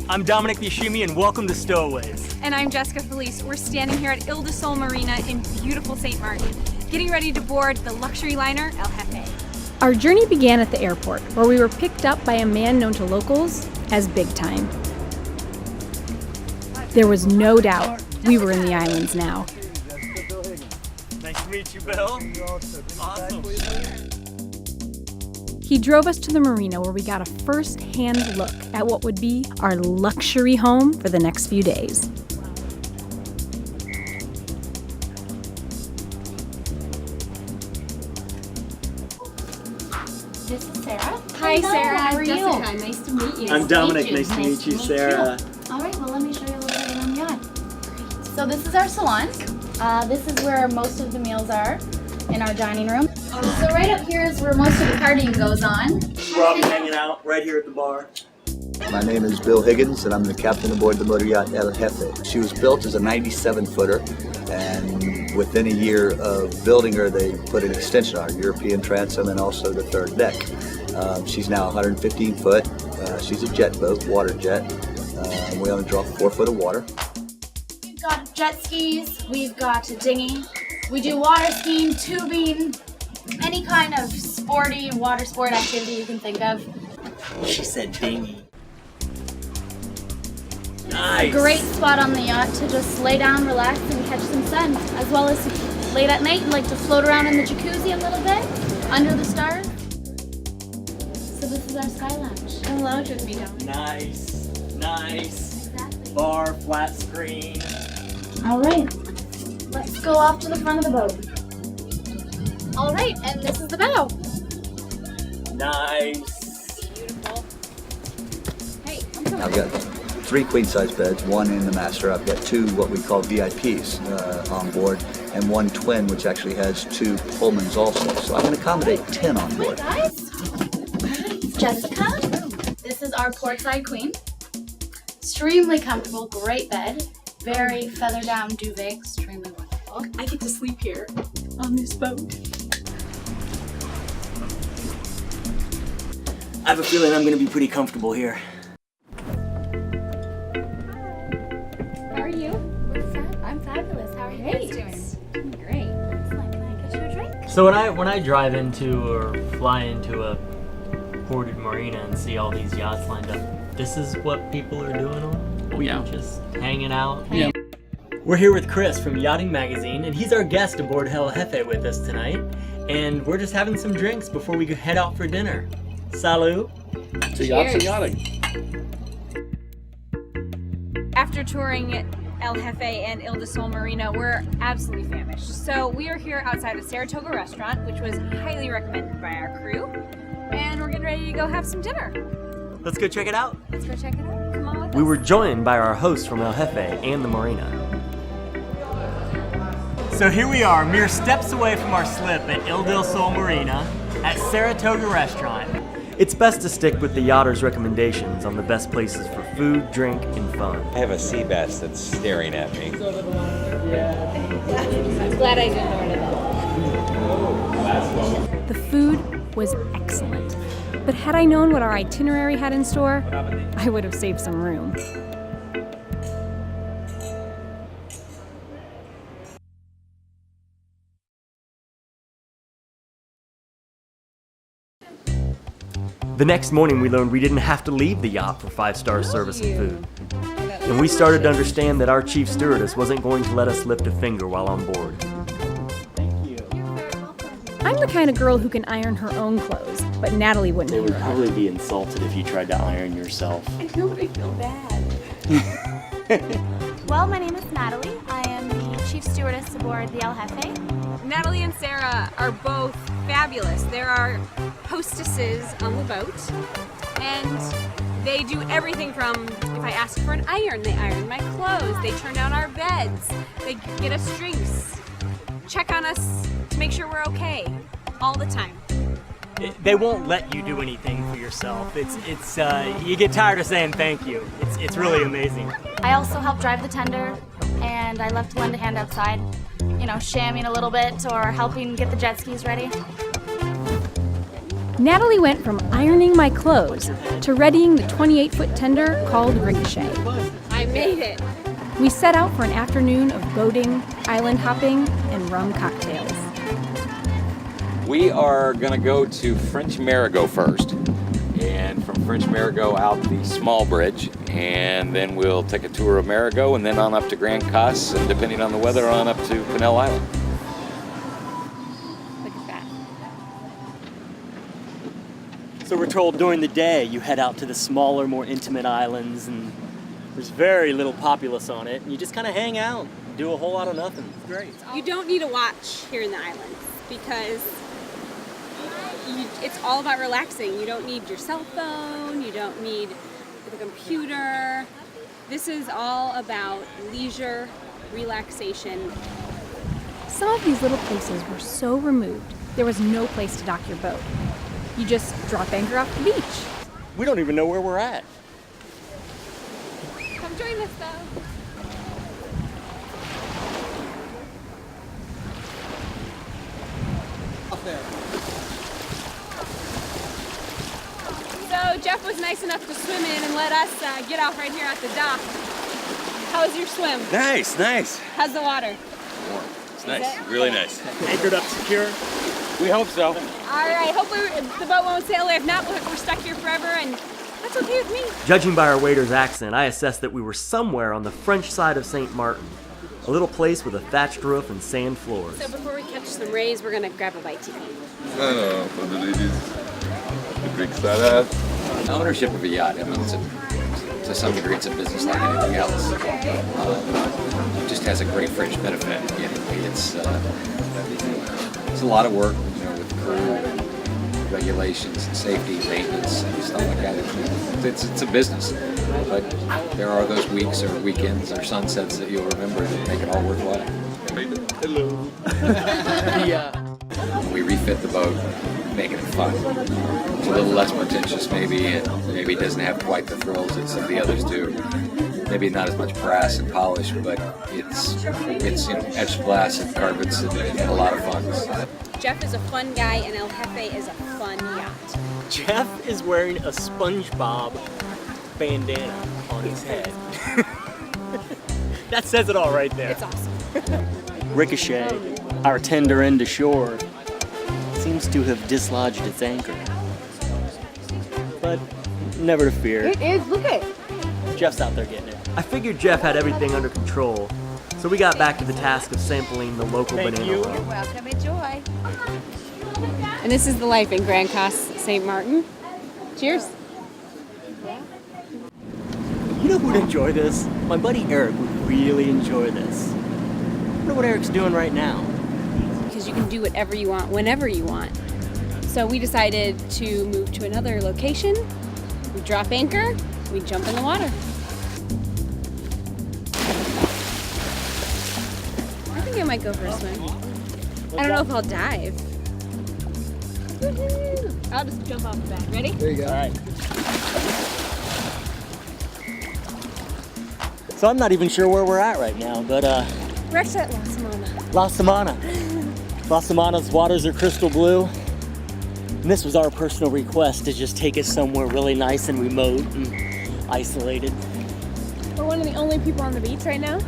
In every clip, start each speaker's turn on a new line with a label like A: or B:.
A: I'm Dominic Jessica and welcome to Stowaways.
B: And I'm Jessica Felice. We're standing here at Ile de Sol Marina in beautiful St. Martin, getting ready to board the luxury liner El Jefe.
C: Our journey began at the airport, where we were picked up by a man known to locals as Big Time. There was no doubt we were in the islands now.
A: Nice to meet you, Bill. Awesome.
C: He drove us to the marina where we got a first-hand look at what would be our luxury home for the next few days.
D: This is Sarah.
B: Hi, Sarah.
D: How are you?
E: Jessica, nice to meet you.
A: I'm Dominic. Nice to meet you, Sarah.
D: All right, well, let me show you a little bit around the yacht. So this is our salon. This is where most of the meals are in our dining room. So right up here is where most of the partying goes on.
A: We're all hanging out right here at the bar.
F: My name is Bill Higgins, and I'm the captain aboard the motor yacht El Jefe. She was built as a 97-footer, and within a year of building her, they put an extension on her, European transom, and also the third deck. She's now 115 foot. She's a jet boat, water jet. We only draw 4 foot of water.
D: We've got jet skis. We've got a dinghy. We do water skiing, tubing, any kind of sporty water sport activity you can think of.
A: She said dinghy. Nice.
D: Great spot on the yacht to just lay down, relax, and catch some sun, as well as late at night, like to float around in the jacuzzi a little bit, under the stars. So this is our sky lounge.
B: Come lounge with me, Dominic.
A: Nice. Nice.
D: Exactly.
A: Bar, flat screen.
D: All right, let's go off to the front of the boat. All right, and this is the bow.
A: Nice.
B: Beautiful. Hey,
F: I've got 3 queen-size beds, 1 in the master. I've got 2 what we call VIPs on board, and 1 twin, which actually has 2 Pullmans also. So I can accommodate 10 on board.
D: Hi guys, Jessica. This is our portside queen. Extremely comfortable, great bed. Very feather down duvet, extremely wonderful.
E: I get to sleep here on this boat.
A: I have a feeling I'm going to be pretty comfortable here.
B: how are you?
D: I'm fabulous. How are you guys doing?
B: Great.
D: Excellent. Can I get you a drink?
A: So when I drive into or fly into a ported marina and see all these yachts lined up, this is what people are doing on?
E: Oh yeah.
A: Just hanging out?
E: Yeah.
A: We're here with Chris from Yachting Magazine, and he's our guest aboard El Jefe with us tonight. And we're just having some drinks before we head out for dinner. Salut.
E: To yachts and yachting.
B: After touring El Jefe and Ile de Sol Marina, we're absolutely famished. So we are here outside of Saratoga Restaurant, which was highly recommended by our crew. And we're getting ready to go have some dinner.
A: Let's go check it out.
B: Let's go check it out. Come on with us.
A: We were joined by our hosts from El Jefe and the marina. So here we are, mere steps away from our slip at Ile de Sol Marina at Saratoga Restaurant. It's best to stick with the yachter's recommendations on the best places for food, drink, and fun.
G: I have a sea bass that's staring at me.
B: I'm glad I didn't order that.
C: The food was excellent, but had I known what our itinerary had in store, I would have saved some room.
A: The next morning we learned we didn't have to leave the yacht for 5-star service and food. And we started to understand that our chief stewardess wasn't going to let us lift a finger while on board. Thank you.
C: I'm the kind of girl who can iron her own clothes, but Natalie wouldn't
A: They would
C: hear her.
A: probably be insulted if you tried to iron yourself.
E: I know, but I feel bad.
D: Well, my name is Natalie. I am the chief stewardess aboard the El Jefe.
B: Natalie and Sarah are both fabulous. They're our hostesses on the boat, and they do everything from, if I ask for an iron, they iron my clothes, they turn down our beds, they get us drinks, check on us to make sure we're okay, all the time.
A: They won't let you do anything for yourself. It's you get tired of saying thank you. It's really amazing.
D: I also help drive the tender, and I love to lend a hand outside, you know, shamming a little bit or helping get the jet skis ready.
C: Natalie went from ironing my clothes to readying the 28-foot tender called Ricochet.
B: I made it.
C: We set out for an afternoon of boating, island hopping, and rum cocktails.
G: We are gonna go to French Marigot first, and from French Marigot out the small bridge, and then we'll take a tour of Marigot, and then on up to Grand Casse, and depending on the weather, on up to Pinel Island.
B: Look at that.
A: So we're told during the day you head out to the smaller, more intimate islands, and there's very little populace on it, and you just kind of hang out, do a whole lot of nothing. It's great.
B: You don't need a watch here in the islands because it's all about relaxing. You don't need your cell phone, you don't need the computer. This is all about leisure, relaxation.
C: Some of these little places were so removed, there was no place to dock your boat. You just drop anchor off the beach.
A: We don't even know where we're at.
B: Come join us though. So Jeff was nice enough to swim in and let us get off right here at the dock. How was your swim?
G: Nice, nice.
B: How's the water?
G: It's nice, really nice.
A: Anchored up secure.
G: We hope so.
B: All right, hopefully the boat won't sail away. If not, we're stuck here forever, and that's okay with me.
A: Judging by our waiter's accent, I assessed that we were somewhere on the French side of St. Martin, a little place with a thatched roof and sand floors.
B: So before we catch some rays, we're gonna grab a bite to eat.
H: For the ladies, the big salad.
I: Ownership of a yacht, I mean, to some degree, it's a business like anything else. It just has a great fringe benefit. It's a lot of work, with crew, regulations, and safety, maintenance, and stuff like that. It's a business, but there are those weeks or weekends or sunsets that you'll remember that make it all worthwhile.
H: Hello.
A: Yeah.
I: We refit the boat, making it fun. It's a little less pretentious maybe, and maybe it doesn't have quite the thrills that some of the others do. Maybe not as much brass and polish, but it's etched glass and carpets and a lot of fun.
B: Jeff is a fun guy, and El Jefe is a fun yacht.
A: Jeff is wearing a SpongeBob bandana on his head. That says it all right there.
B: It's awesome.
A: Ricochet, our tender end to shore, seems to have dislodged its anchor. But never to fear.
B: It is, look at it.
A: Jeff's out there getting it. I figured Jeff had everything under control, so we got back to the task of sampling the local banana roll.
B: Welcome, enjoy. And this is the life in Grand Casse, St. Martin. Cheers.
A: You know who'd enjoy this? My buddy Eric would really enjoy this. I wonder what Eric's doing right now.
B: Because you can do whatever you want, whenever you want. So we decided to move to another location. We drop anchor, we jump in the water. I think I might go for a swim. I don't know if I'll dive. Woohoo! I'll just jump off the back. Ready?
A: There you go. All right. So I'm not even sure where we're at right now, but
B: We're actually at La Samana.
A: La Samana. La Samana's waters are crystal blue. And this was our personal request to just take us somewhere really nice and remote and isolated.
B: We're one of the only people on the beach right now.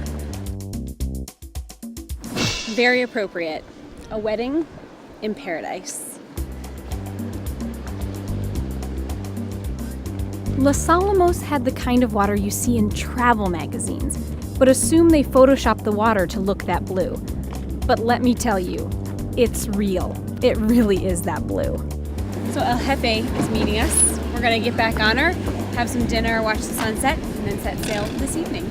B: Very appropriate. A wedding in paradise.
C: Los Alamos had the kind of water you see in travel magazines, but assume they photoshopped the water to look that blue. But let me tell you, it's real. It really is that blue.
B: So El Jefe is meeting us. We're gonna get back on her, have some dinner, watch the sunset, and then set sail this evening.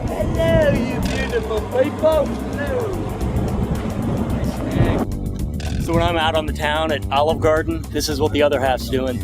A: Hello, you beautiful people. Hello. So when I'm out on the town at Olive Garden, this is what the other half's doing.